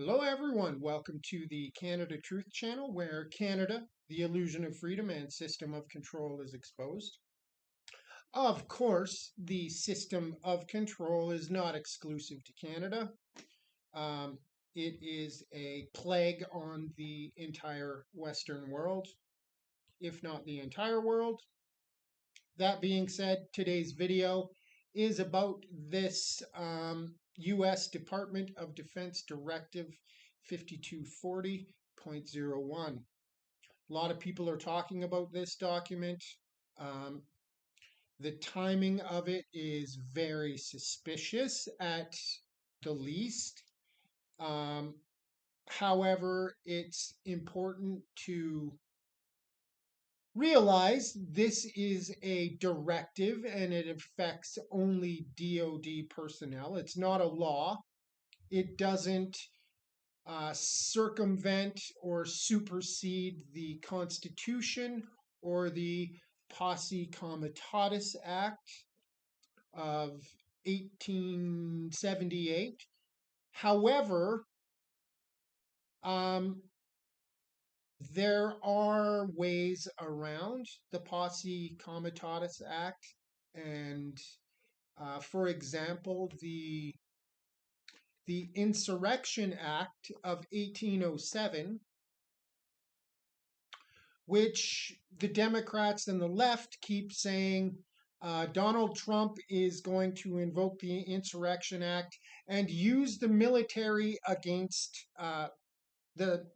Hello, everyone. Welcome to the Canada Truth Channel, where Canada, the illusion of freedom and system of control is exposed. Of course, the system of control is not exclusive to Canada. Um, it is a plague on the entire Western world, if not the entire world. That being said, today's video is about this U.S. Department of Defense Directive 5240.01. A lot of people are talking about this document. Um, the timing of it is very suspicious at the least. Um, However, it's important to realize this is a directive and it affects only DoD personnel. It's not a law. It doesn't circumvent or supersede the Constitution or the Posse Comitatus Act of 1878. However, um, there are ways around the Posse Comitatus Act, and for example, the Insurrection Act of 1807, which the Democrats and the left keep saying Donald Trump is going to invoke the Insurrection Act and use the military against the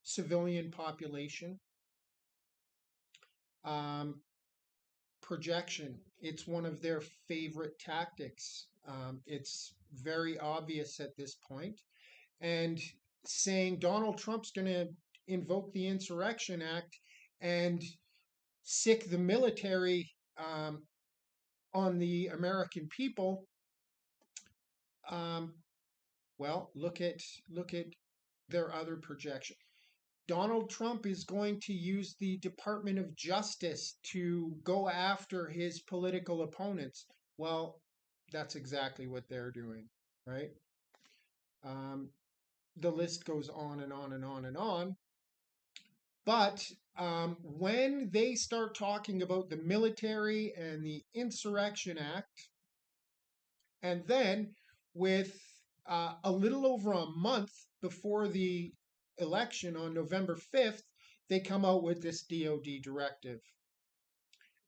civilian population. Projection. It's one of their favorite tactics. It's very obvious at this point. And saying Donald Trump's going to invoke the Insurrection Act and sick the military on the American people. Well, look at their other projection. Donald Trump is going to use the Department of Justice to go after his political opponents. Well, that's exactly what they're doing, right? The list goes on and on and on and on. But when they start talking about the military and the Insurrection Act, and then with a little over a month before the election on November 5th, they come out with this DoD directive.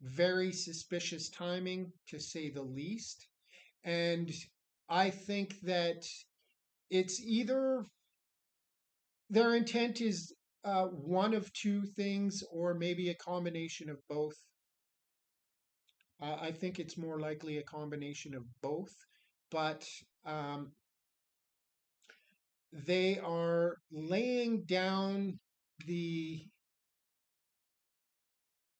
Very suspicious timing, to say the least. And I think that it's either their intent is one of two things, or maybe a combination of both. I think it's more likely a combination of both, but they are laying down the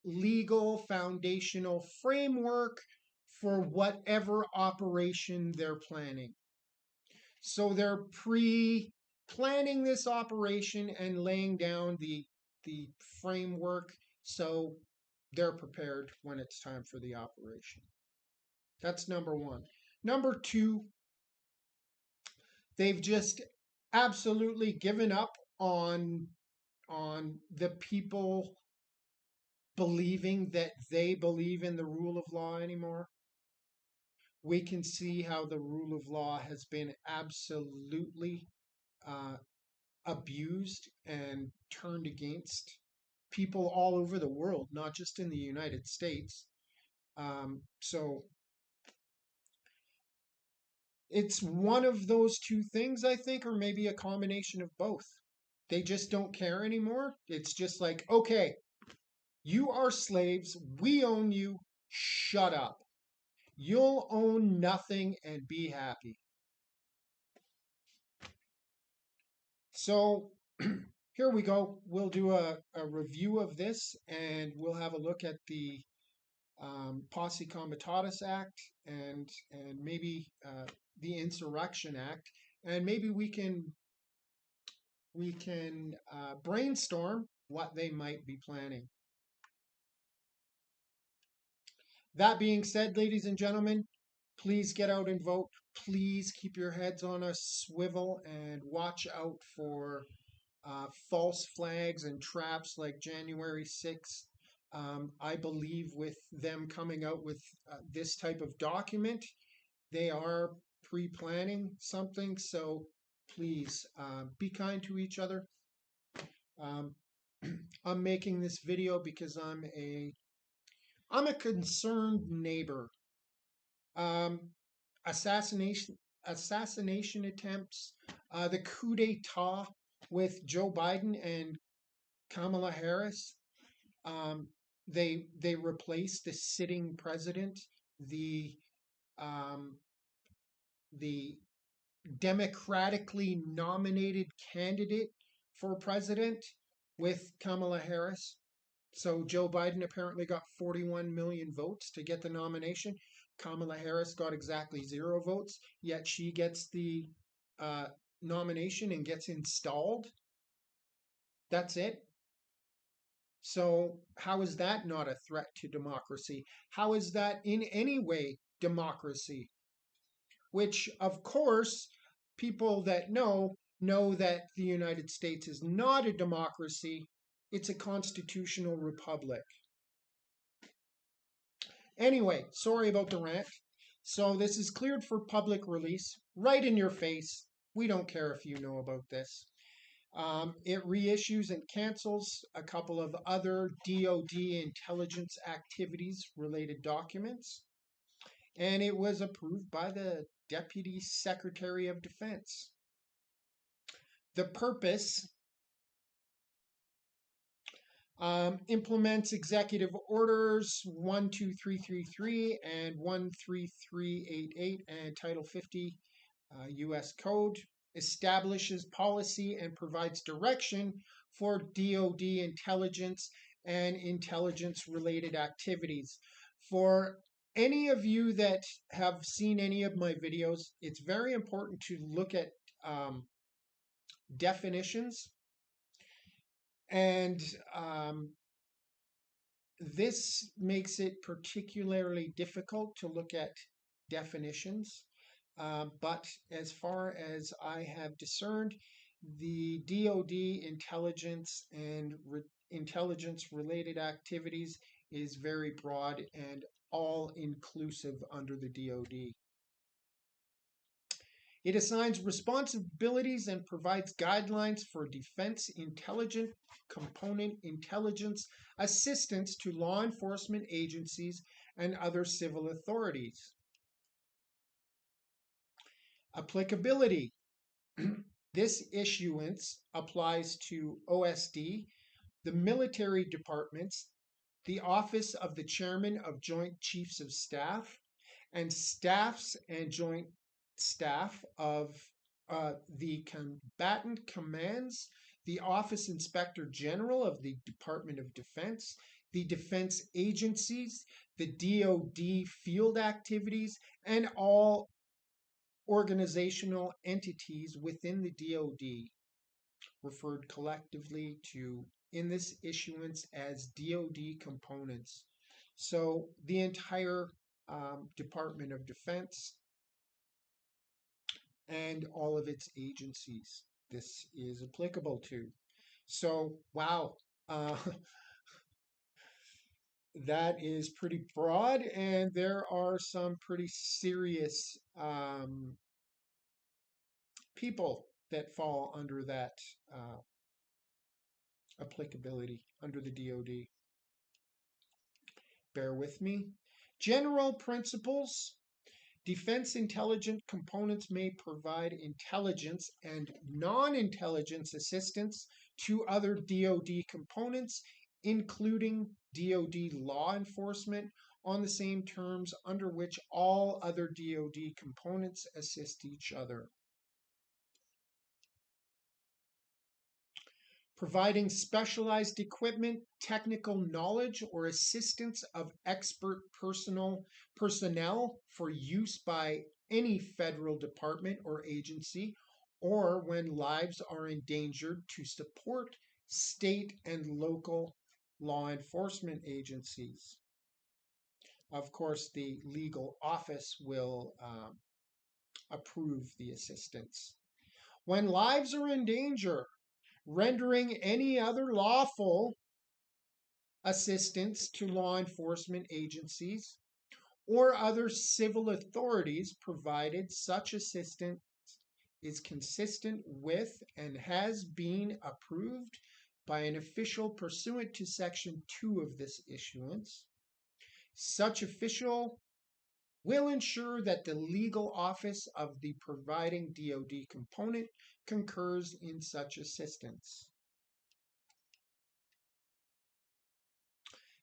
legal foundational framework for whatever operation they're planning. So they're pre-planning this operation and laying down the framework so they're prepared when it's time for the operation. That's number one. Number two, they've just absolutely given up on the people believing that they believe in the rule of law anymore. We can see how the rule of law has been absolutely abused and turned against people all over the world, not just in the United States. So it's one of those two things, I think, or maybe a combination of both. They just don't care anymore. It's just like, okay, you are slaves. We own you. Shut up. You'll own nothing and be happy. So here we go. We'll do a review of this, and we'll have a look at the Posse Comitatus Act and maybe the Insurrection Act, and maybe we can brainstorm what they might be planning. That being said, ladies and gentlemen, Please get out and vote. Please keep your heads on a swivel and watch out for false flags and traps like January 6th. I believe with them coming out with this type of document, they are pre planning something. So please be kind to each other. Um, I'm making this video because I'm a concerned neighbor. Um, assassination attempts, the coup d'état with Joe Biden and Kamala Harris. They replaced the sitting president, the um, the democratically nominated candidate for president with Kamala Harris. So Joe Biden apparently got 41 million votes to get the nomination. Kamala Harris got exactly 0 votes, yet she gets the uh, nomination and gets installed. That's it. So, how is that not a threat to democracy? How is that in any way democracy? Which, of course, people that know that the United States is not a democracy, it's a constitutional republic. Anyway, sorry about the rant. So, this is cleared for public release, right in your face. We don't care if you know about this. It reissues and cancels a couple of other DoD intelligence activities related documents, and it was approved by the Deputy Secretary of Defense. The purpose implements Executive Orders 12333 and 13388 and Title 50 U.S. Code, establishes policy and provides direction for DoD intelligence and intelligence related activities. For any of you that have seen any of my videos, it's very important to look at definitions. And this makes it particularly difficult to look at definitions. But as far as I have discerned, the DoD intelligence and intelligence related activities is very broad and all inclusive under the DoD. It assigns responsibilities and provides guidelines for defense intelligence component intelligence assistance to law enforcement agencies and other civil authorities. Applicability. This issuance applies to OSD, the military departments, the Office of the Chairman of Joint Chiefs of Staff, and staffs and joint staff of the combatant commands, the Office Inspector General of the Department of Defense, the defense agencies, the DoD field activities, and all organizational entities within the DoD, referred collectively to in this issuance as DoD components. So the entire Department of Defense and all of its agencies this is applicable to. So, wow, that is pretty broad, and there are some pretty serious people that fall under that applicability under the DoD. Bear with me. General principles. Defense intelligence components may provide intelligence and non-intelligence assistance to other DoD components, including DoD law enforcement, on the same terms under which all other DoD components assist each other. Providing specialized equipment, technical knowledge, or assistance of expert personnel for use by any federal department or agency, or when lives are endangered to support state and local law enforcement agencies. of course, the legal office will approve the assistance. When lives are in danger, rendering any other lawful assistance to law enforcement agencies or other civil authorities, provided such assistance is consistent with and has been approved by an official pursuant to Section 2 of this issuance. Such official will ensure that the legal office of the providing DoD component concurs in such assistance.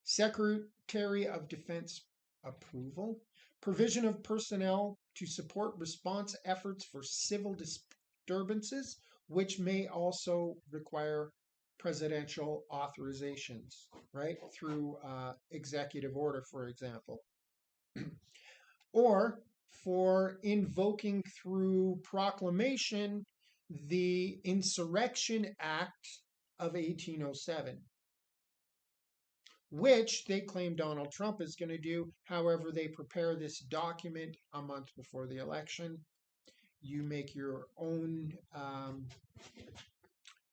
Secretary of Defense approval, provision of personnel to support response efforts for civil disturbances, which may also require presidential authorizations, right? Through executive order, for example. Or for invoking through proclamation the Insurrection Act of 1807, which they claim Donald Trump is going to do. However, they prepare this document a month before the election. You make your own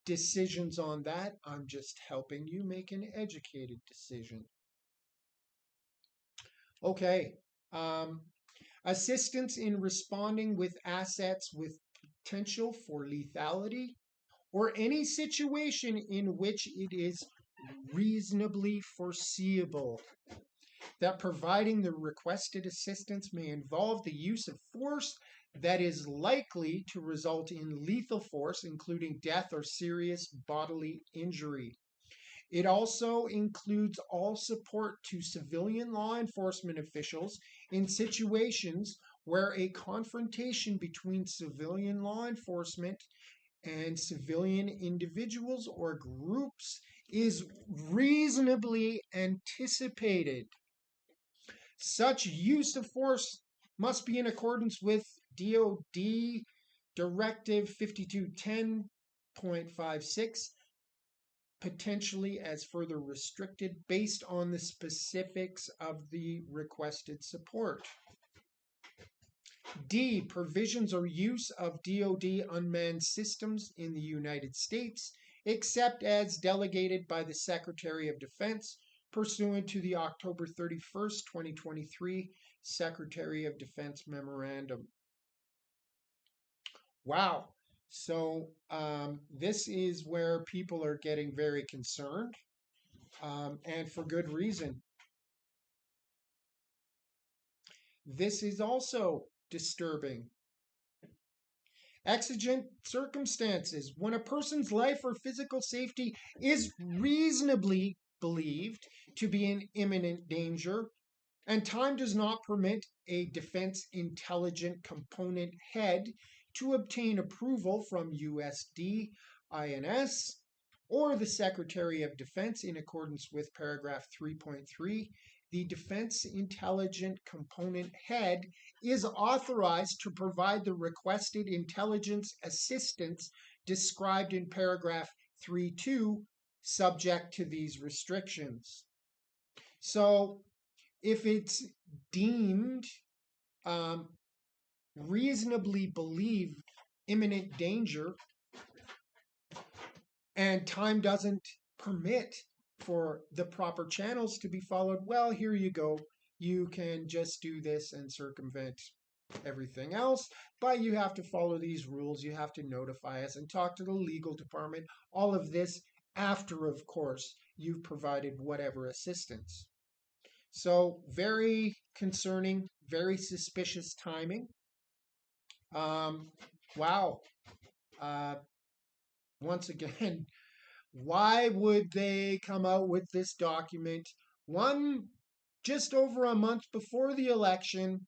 decisions on that. I'm just helping you make an educated decision. Okay. Assistance in responding with assets with potential for lethality or any situation in which it is reasonably foreseeable that providing the requested assistance may involve the use of force that is likely to result in lethal force, including death or serious bodily injury. It also includes all support to civilian law enforcement officials in situations where a confrontation between civilian law enforcement and civilian individuals or groups is reasonably anticipated. Such use of force must be in accordance with DoD Directive 5210.56, potentially as further restricted based on the specifics of the requested support. D. Provisions or use of DoD unmanned systems in the United States, except as delegated by the Secretary of Defense, pursuant to the October 31st, 2023 Secretary of Defense Memorandum. Wow. So this is where people are getting very concerned, and for good reason. This is also disturbing. Exigent circumstances. When a person's life or physical safety is reasonably believed to be in imminent danger, and time does not permit a defense intelligence component head to obtain approval from USD, INS, or the Secretary of Defense in accordance with paragraph 3.3, the defense intelligence component head is authorized to provide the requested intelligence assistance described in paragraph 3.2, subject to these restrictions. So, if it's deemed reasonably believed imminent danger and time doesn't permit for the proper channels to be followed, well, here you go. You can just do this and circumvent everything else, but you have to follow these rules. You have to notify us and talk to the legal department. All of this after, of course, you've provided whatever assistance. So very concerning, very suspicious timing. Wow. Once again, why would they come out with this document just over a month before the election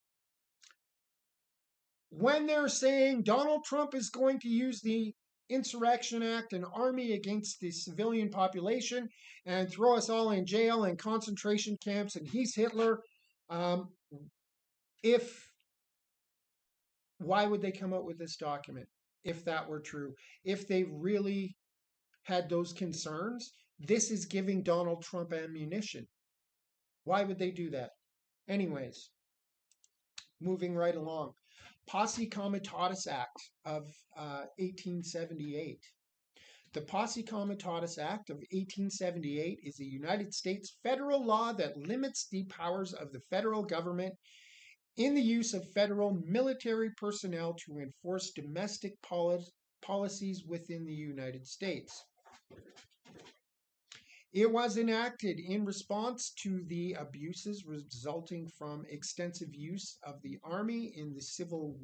when they're saying Donald Trump is going to use the Insurrection Act and army against the civilian population and throw us all in jail and concentration camps and he's Hitler? Why would they come out with this document if that were true? If they really had those concerns, this is giving Donald Trump ammunition. Why would they do that? Anyways, moving right along. Posse Comitatus Act of 1878. The Posse Comitatus Act of 1878 is a United States federal law that limits the powers of the federal government in the use of federal military personnel to enforce domestic policies within the United States. It was enacted in response to the abuses resulting from extensive use of the Army in the civil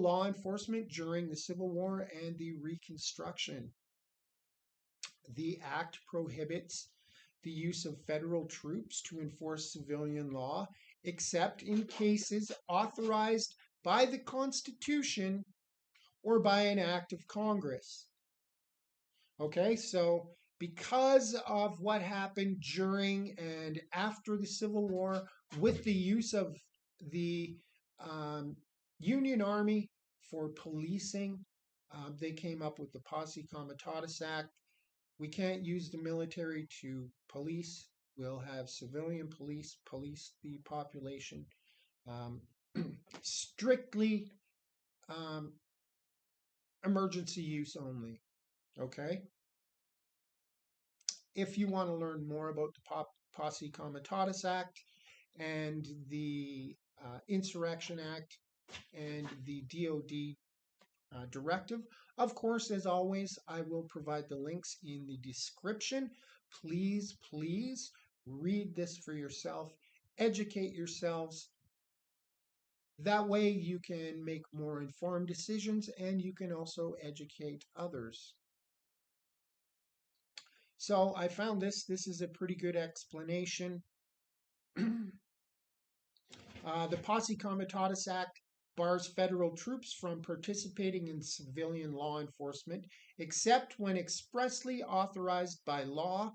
law enforcement during the Civil War and the Reconstruction. The Act prohibits the use of federal troops to enforce civilian law, except in cases authorized by the Constitution or by an act of Congress. Okay, so because of what happened during and after the Civil War with the use of the Union Army for policing, they came up with the Posse Comitatus Act. We can't use the military to police. We'll have civilian police the population. Strictly emergency use only. Okay? If you want to learn more about the Posse Comitatus Act and the Insurrection Act and the DoD Directive, of course, as always, I will provide the links in the description. Please, please read this for yourself, educate yourselves. That way you can make more informed decisions and you can also educate others. So I found this. This is a pretty good explanation. The Posse Comitatus Act bars federal troops from participating in civilian law enforcement, except when expressly authorized by law.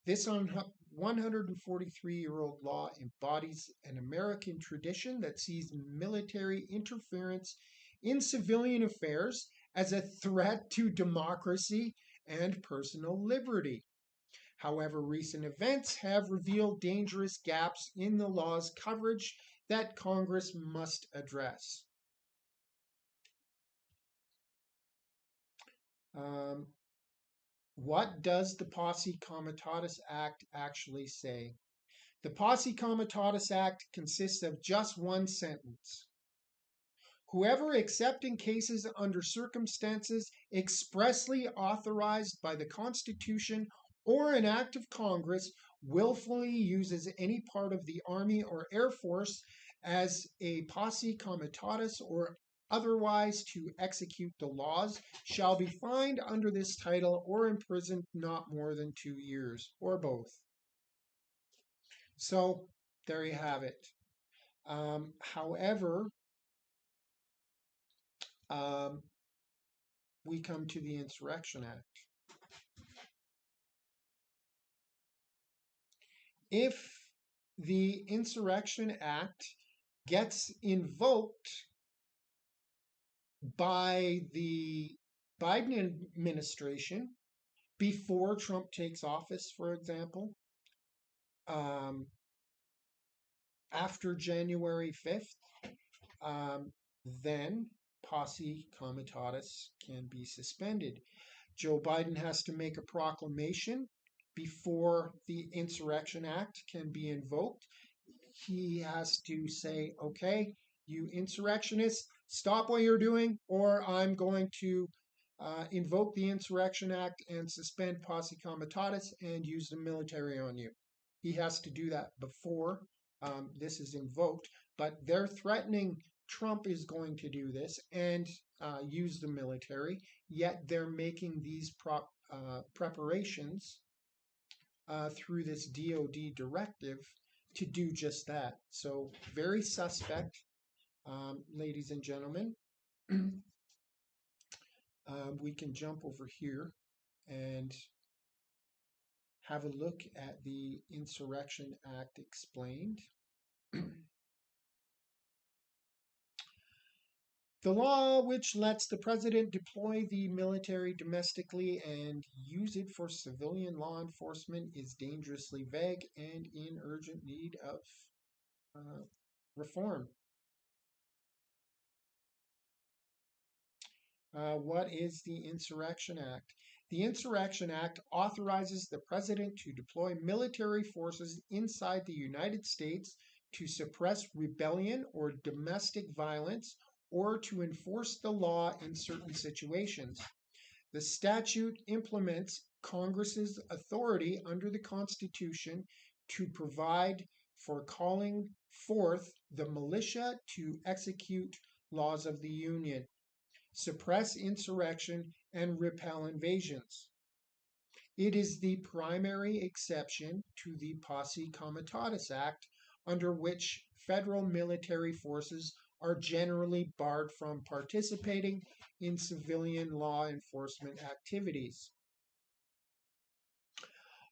This 143-year-old law embodies an American tradition that sees military interference in civilian affairs as a threat to democracy and personal liberty. However, recent events have revealed dangerous gaps in the law's coverage that Congress must address. What does the Posse Comitatus Act actually say? The Posse Comitatus Act consists of just one sentence. Whoever, except in cases under circumstances expressly authorized by the Constitution or an act of Congress, willfully uses any part of the Army or Air Force as a posse comitatus or otherwise to execute the laws shall be fined under this title or imprisoned not more than 2 years, or both. So there you have it. However, we come to the Insurrection Act. If the Insurrection Act gets invoked by the Biden administration before Trump takes office, for example, after January 5th, then Posse Comitatus can be suspended. Joe Biden has to make a proclamation before the Insurrection Act can be invoked. He has to say, okay, you insurrectionists, stop what you're doing, or I'm going to invoke the Insurrection Act and suspend Posse Comitatus and use the military on you. He has to do that before this is invoked, but they're threatening Trump is going to do this and use the military, yet they're making these preparations through this DoD directive to do just that. So very suspect, ladies and gentlemen. We can jump over here and have a look at the Insurrection Act explained. The law which lets the president deploy the military domestically and use it for civilian law enforcement is dangerously vague and in urgent need of uh, reform. What is the Insurrection Act? The Insurrection Act authorizes the president to deploy military forces inside the United States to suppress rebellion or domestic violence or to enforce the law in certain situations. The statute implements Congress's authority under the Constitution to provide for calling forth the militia to execute laws of the Union, suppress insurrection, and repel invasions. It is the primary exception to the Posse Comitatus Act, under which federal military forces are generally barred from participating in civilian law enforcement activities.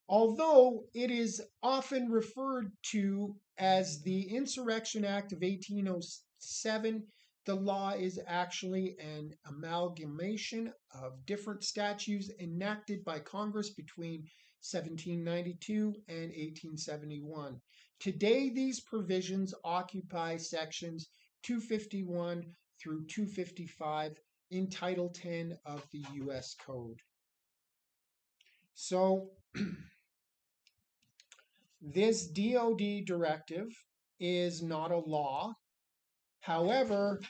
Although it is often referred to as the Insurrection Act of 1807, the law is actually an amalgamation of different statutes enacted by Congress between 1792 and 1871. Today, these provisions occupy sections 251 through 255 in Title 10 of the U.S. Code. So, this DoD directive is not a law. However,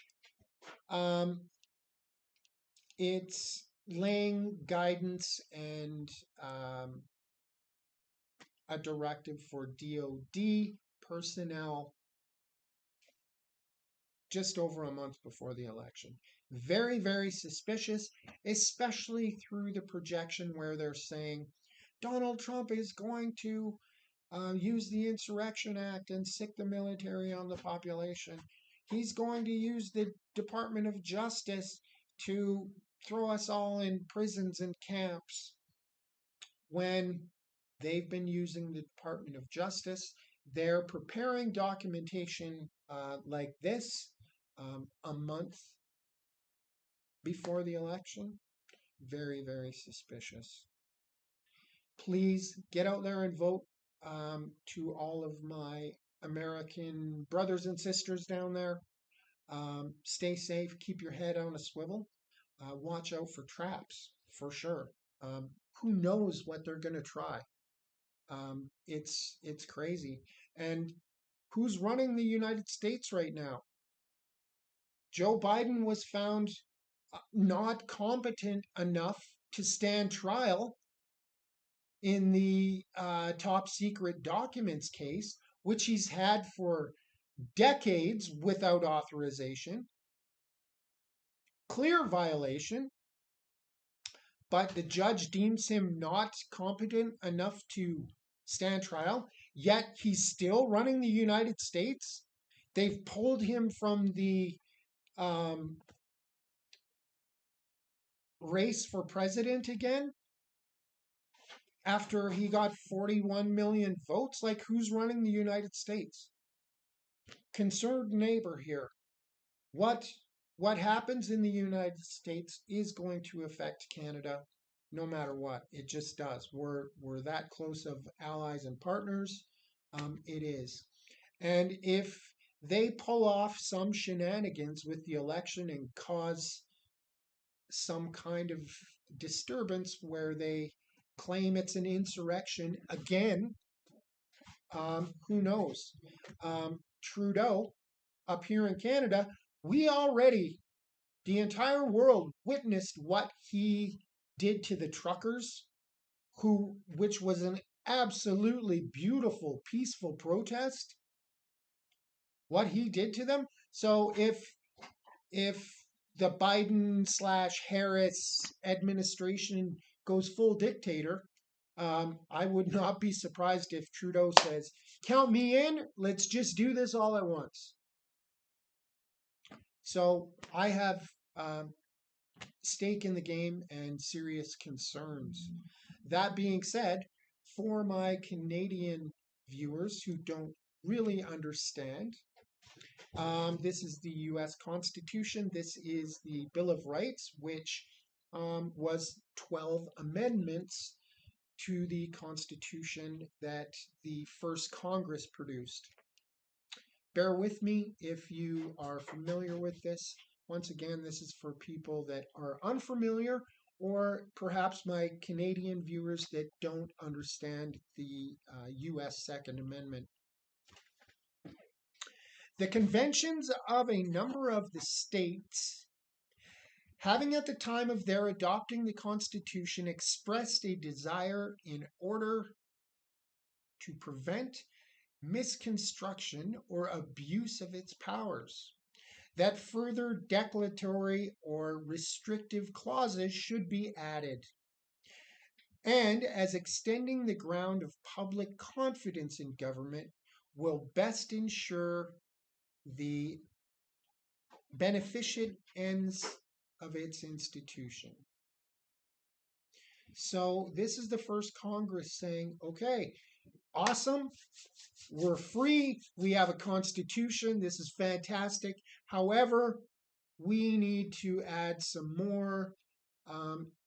it's laying guidance and a directive for DoD personnel just over a month before the election. Very, very suspicious, especially through the projection where they're saying Donald Trump is going to use the Insurrection Act and sick the military on the population. He's going to use the Department of Justice to throw us all in prisons and camps, when they've been using the Department of Justice. They're preparing documentation like this a month before the election. Very, very suspicious. Please get out there and vote. To all of my American brothers and sisters down there, stay safe, keep your head on a swivel, watch out for traps for sure. Who knows what they're going to try? It's crazy. And who's running the United States right now? Joe Biden was found not competent enough to stand trial in the top secret documents case, which he's had for decades without authorization. Clear violation, but the judge deems him not competent enough to stand trial, yet he's still running the United States. They've pulled him from the race for president again after he got 41 million votes. Like, who's running the United States? Concerned neighbor here. What happens in the United States is going to affect Canada no matter what. It just does. We're that close of allies and partners. It is. And if they pull off some shenanigans with the election and cause some kind of disturbance where they claim it's an insurrection again, who knows? Trudeau up here in Canada, the entire world witnessed what he did to the truckers, which was an absolutely beautiful, peaceful protest. What he did to them. So if the Biden/Harris administration goes full dictator, I would not be surprised if Trudeau says, "Count me in. Let's just do this all at once." So I have stake in the game and serious concerns. That being said, for my Canadian viewers who don't really understand, This is the U.S. Constitution. This is the Bill of Rights, which was 12 amendments to the Constitution that the first Congress produced. Bear with me if you are familiar with this. Once again, this is for people that are unfamiliar, or perhaps my Canadian viewers that don't understand the U.S. Second Amendment. The conventions of a number of the states, having at the time of their adopting the Constitution expressed a desire in order to prevent misconstruction or abuse of its powers, that further declaratory or restrictive clauses should be added, and as extending the ground of public confidence in government will best ensure the beneficent ends of its institution. So this is the first Congress saying, okay, awesome, we're free, we have a constitution, this is fantastic. However, we need to add some more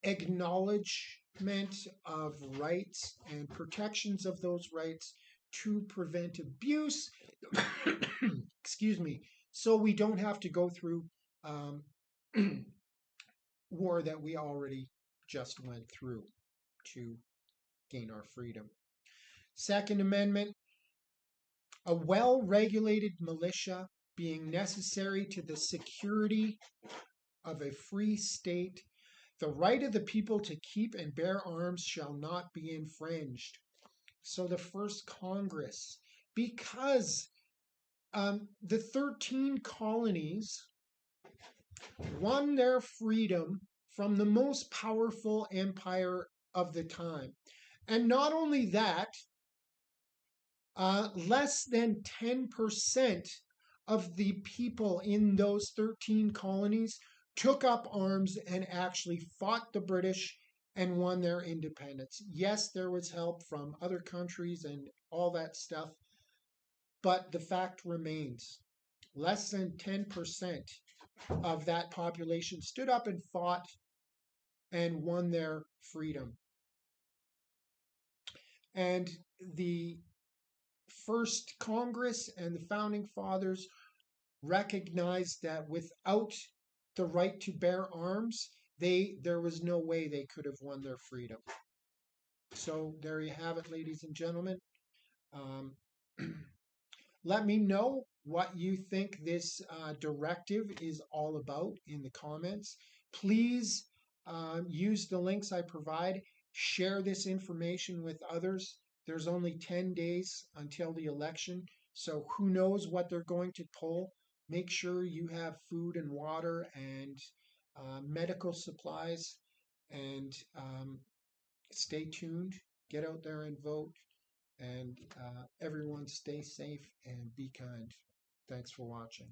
acknowledgement of rights and protections of those rights to prevent abuse. Excuse me. So we don't have to go through war that we already just went through to gain our freedom. Second Amendment, a well-regulated militia being necessary to the security of a free state, the right of the people to keep and bear arms shall not be infringed. So the first Congress, because the 13 colonies won their freedom from the most powerful empire of the time. And not only that, less than 10% of the people in those 13 colonies took up arms and actually fought the British and won their independence. Yes, there was help from other countries and all that stuff, but the fact remains less than 10% of that population stood up and fought and won their freedom. And the first Congress and the founding fathers recognized that without the right to bear arms, there was no way they could have won their freedom. So there you have it, ladies and gentlemen. Let me know what you think this directive is all about in the comments. Please use the links I provide. Share this information with others. There's only 10 days until the election, so who knows what they're going to pull. Make sure you have food and water and medical supplies, and stay tuned. Get out there and vote. And everyone stay safe and be kind. Thanks for watching.